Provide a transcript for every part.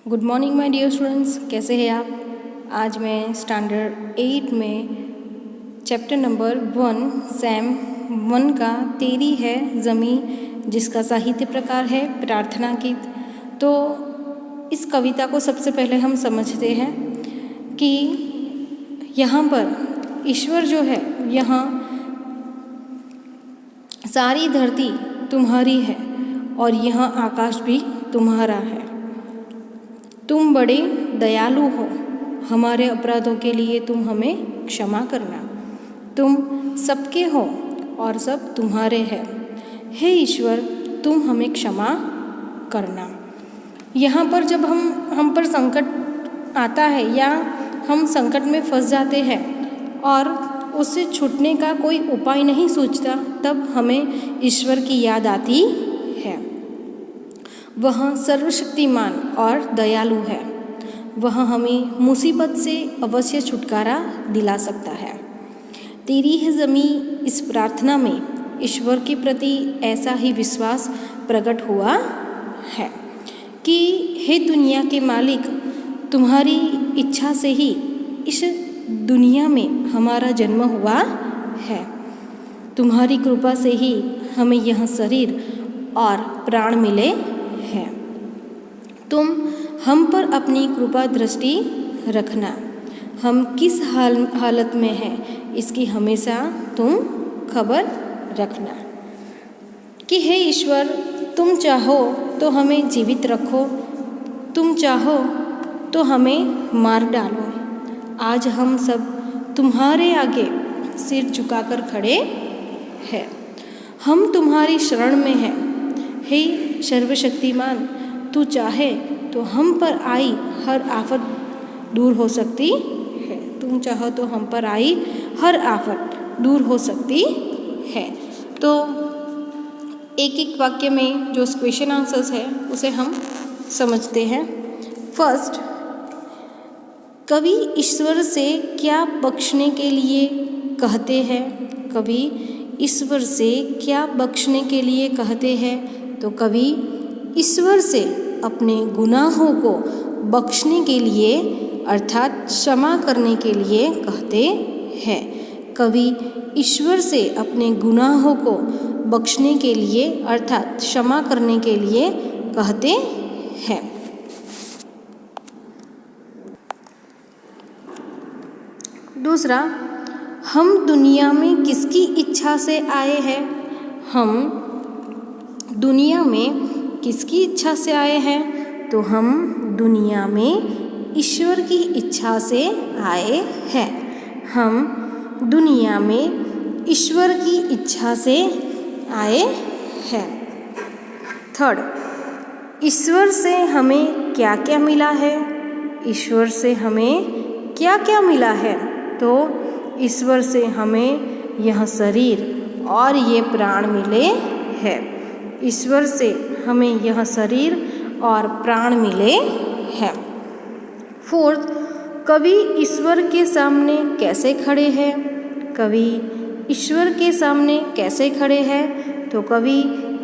Good morning my dear students, कैसे हैं आप। आज मैं स्टैंडर्ड 8 में चैप्टर नंबर 1 सैम 1 का तेरी है ज़मी, जिसका साहित्य प्रकार है प्रार्थना गीत। तो इस कविता को सबसे पहले हम समझते हैं कि यहाँ पर ईश्वर जो है, यहाँ सारी धरती तुम्हारी है और यहाँ आकाश भी तुम्हारा है। तुम बड़े दयालु हो, हमारे अपराधों के लिए तुम हमें क्षमा करना। तुम सबके हो और सब तुम्हारे हैं। हे ईश्वर, तुम हमें क्षमा करना। यहाँ पर जब हम पर संकट आता है या हम संकट में फंस जाते हैं और उससे छूटने का कोई उपाय नहीं सोचता, तब हमें ईश्वर की याद आती है। वह सर्वशक्तिमान और दयालु है। वह हमें मुसीबत से अवश्य छुटकारा दिला सकता है। तेरी है ज़मी, इस प्रार्थना में ईश्वर के प्रति ऐसा ही विश्वास प्रकट हुआ है कि हे दुनिया के मालिक, तुम्हारी इच्छा से ही इस दुनिया में हमारा जन्म हुआ है। तुम्हारी कृपा से ही हमें यह शरीर और प्राण मिले हैं। तुम हम पर अपनी कृपा दृष्टि रखना। हम किस हालत में हैं, इसकी हमेशा तुम खबर रखना। कि हे ईश्वर, तुम चाहो तो हमें जीवित रखो, तुम चाहो तो हमें मार डालो। आज हम सब तुम्हारे आगे सिर झुकाकर खड़े हैं। हम तुम्हारी शरण में हैं। हे सर्वशक्तिमान, तू चाहे तो हम पर आई हर आफत दूर हो सकती है। तुम चाहो तो हम पर आई हर आफत दूर हो सकती है। तो एक एक वाक्य में जो क्वेश्चन आंसर्स है उसे हम समझते हैं। फर्स्ट, कवि ईश्वर से क्या बख्शने के लिए कहते हैं? कवि ईश्वर से क्या बख्शने के लिए कहते हैं? तो कवि ईश्वर से अपने गुनाहों को बख्शने के लिए अर्थात क्षमा करने के लिए कहते हैं। कवि ईश्वर से अपने गुनाहों को बख्शने के लिए अर्थात क्षमा करने के लिए कहते हैं। दूसरा, हम दुनिया में किसकी इच्छा से आए हैं? हम दुनिया में किसकी इच्छा से आए हैं? तो हम दुनिया में ईश्वर की इच्छा से आए हैं। हम दुनिया में ईश्वर की इच्छा से आए हैं। थर्ड, ईश्वर से हमें क्या क्या मिला है? ईश्वर से हमें क्या क्या मिला है? तो ईश्वर से हमें यह शरीर और ये प्राण मिले हैं। ईश्वर से हमें यह शरीर और प्राण मिले हैं। फोर्थ, कवि ईश्वर के सामने कैसे खड़े हैं? कवि ईश्वर के सामने कैसे खड़े हैं? तो कवि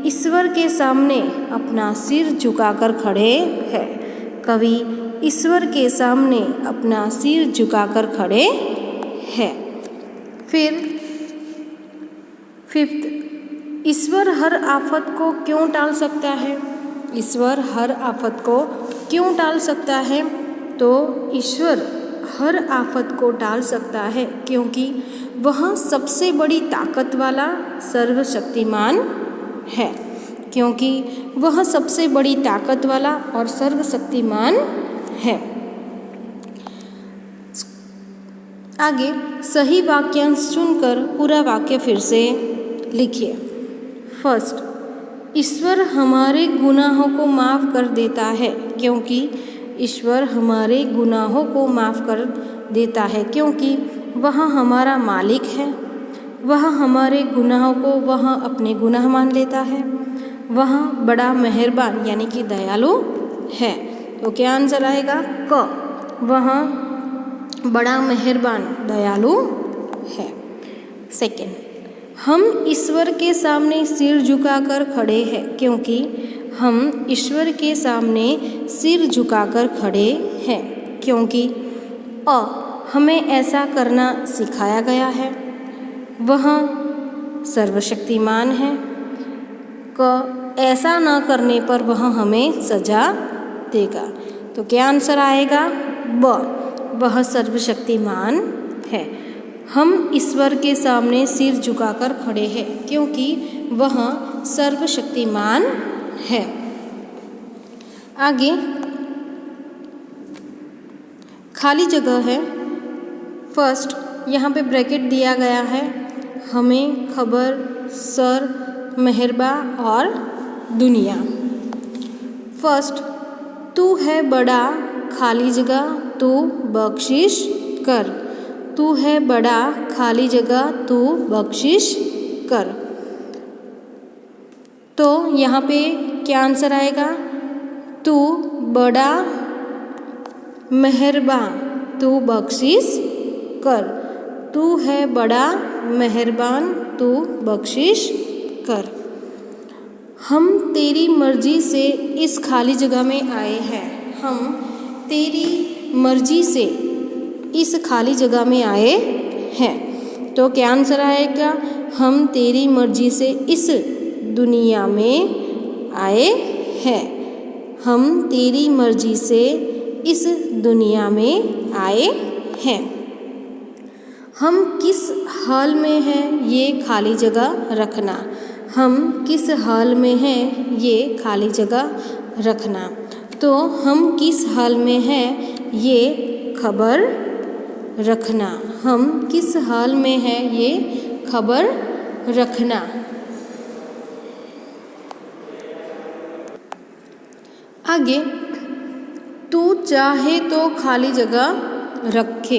ईश्वर के सामने अपना सिर झुकाकर खड़े हैं। कवि ईश्वर के सामने अपना सिर झुकाकर खड़े हैं। फिर फिफ्थ, ईश्वर हर आफत को क्यों टाल सकता है? ईश्वर हर आफत को क्यों टाल सकता है? तो ईश्वर हर आफत को टाल सकता है क्योंकि वह सबसे बड़ी ताकत वाला सर्वशक्तिमान है। क्योंकि वह सबसे बड़ी ताकत वाला और सर्वशक्तिमान है। आगे सही वाक्यांश चुनकर पूरा वाक्य फिर से लिखिए। फर्स्ट, ईश्वर हमारे गुनाहों को माफ़ कर देता है क्योंकि ईश्वर हमारे गुनाहों को माफ़ कर देता है क्योंकि वह हमारा मालिक है। वह हमारे गुनाहों को वह अपने गुनाह मान लेता है। वह बड़ा मेहरबान यानी कि दयालु है। तो क्या आंसर आएगा? क। वह बड़ा मेहरबान दयालु है। सेकंड, हम ईश्वर के सामने सिर झुकाकर खड़े हैं क्योंकि हम ईश्वर के सामने सिर झुकाकर खड़े हैं, क्योंकि हमें ऐसा करना सिखाया गया है। वह सर्वशक्तिमान है। ऐसा न करने पर वह हमें सजा देगा। तो क्या आंसर आएगा? वह सर्वशक्तिमान है। हम ईश्वर के सामने सिर झुकाकर खड़े हैं, क्योंकि वह सर्वशक्तिमान है। आगे खाली जगह है। फर्स्ट यहाँ पे ब्रैकेट दिया गया है। हमें, खबर, सर, मेहरबा और दुनिया। फर्स्ट, तू है बड़ा, खाली जगह, तू बख्शिश कर। तू है बड़ा, खाली जगह, तू बख्शिश कर। तो यहाँ पे क्या आंसर आएगा? तू बड़ा मेहरबान, तू बख्शिश कर। तू है बड़ा मेहरबान, तू बख्शिश कर। हम तेरी मर्जी से इस खाली जगह में आए हैं। हम तेरी मर्जी से इस खाली जगह में आए हैं। तो क्या आंसर आएगा? हम तेरी मर्जी से इस दुनिया में आए हैं। हम तेरी मर्जी से इस दुनिया में आए हैं। हम किस हाल में हैं, ये खाली जगह रखना। हम किस हाल में हैं, ये खाली जगह रखना। तो हम किस हाल में हैं, ये खबर रखना। हम किस हाल में हैं, ये खबर रखना। आगे, तू चाहे तो खाली जगह रखे।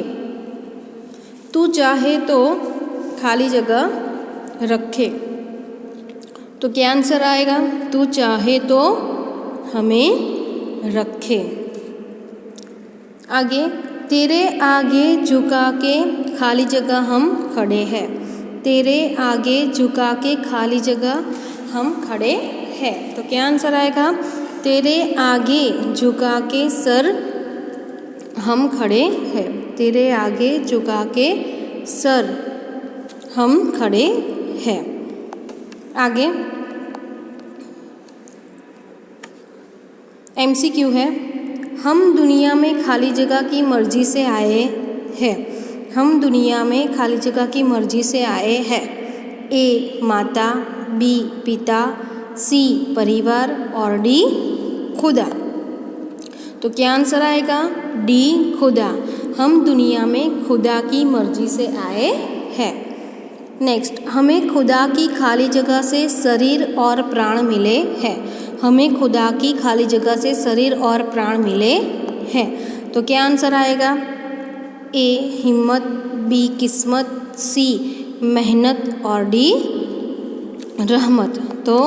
तू चाहे तो खाली जगह रखे। तो क्या आंसर आएगा? तू चाहे तो हमें रखे। आगे, तेरे आगे झुका के खाली जगह हम खड़े हैं। तेरे आगे झुका के खाली जगह हम खड़े हैं। तो क्या आंसर आएगा? तेरे आगे झुका के सर हम खड़े हैं। तेरे आगे झुका के सर हम खड़े हैं। आगे MCQ है। हम दुनिया में खाली जगह की मर्जी से आए हैं। हम दुनिया में खाली जगह की मर्जी से आए हैं। A माता, B पिता, C परिवार और D खुदा। तो क्या आंसर आएगा? D खुदा। हम दुनिया में खुदा की मर्जी से आए हैं। नेक्स्ट, हमें खुदा की खाली जगह से शरीर और प्राण मिले हैं। हमें खुदा की खाली जगह से शरीर और प्राण मिले हैं। तो क्या आंसर आएगा? A हिम्मत, B किस्मत, C मेहनत और D रहमत। तो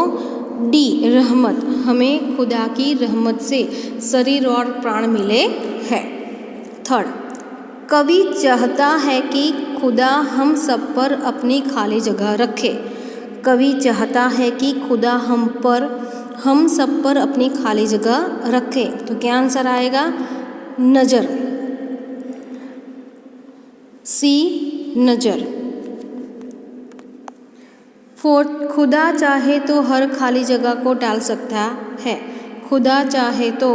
D रहमत। हमें खुदा की रहमत से शरीर और प्राण मिले हैं। थर्ड, कवि चाहता है कि खुदा हम सब पर अपनी खाली जगह रखे। कवि चाहता है कि खुदा हम सब पर अपनी खाली जगह रखे। तो क्या आंसर आएगा? नज़र। C नज़र। फोर्थ, खुदा चाहे तो हर खाली जगह को टाल सकता है। खुदा चाहे तो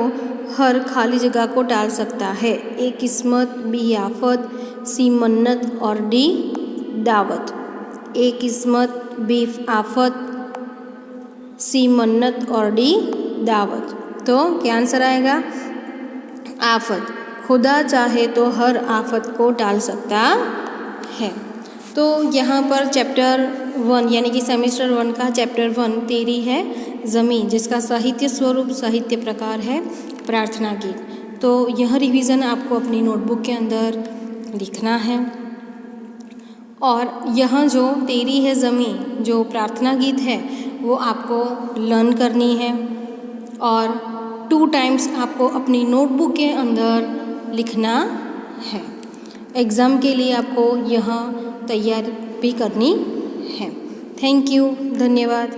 हर खाली जगह को टाल सकता है। A किस्मत, B आफत, C मन्नत और D दावत। A किस्मत, B आफत, C मन्नत और D दावत। तो क्या आंसर आएगा? आफत। खुदा चाहे तो हर आफत को टाल सकता है। तो यहाँ पर चैप्टर 1 यानी कि सेमेस्टर 1 का चैप्टर 1 तेरी है ज़मीं, जिसका साहित्य स्वरूप साहित्य प्रकार है प्रार्थना गीत। तो यह रिवीज़न आपको अपनी नोटबुक के अंदर लिखना है। और यह जो तेरी है ज़मीं जो प्रार्थना गीत है वो आपको लर्न करनी है और 2 टाइम्स आपको अपनी नोटबुक के अंदर लिखना है। एग्ज़ाम के लिए आपको यह तैयारी भी करनी है। थैंक यू, धन्यवाद।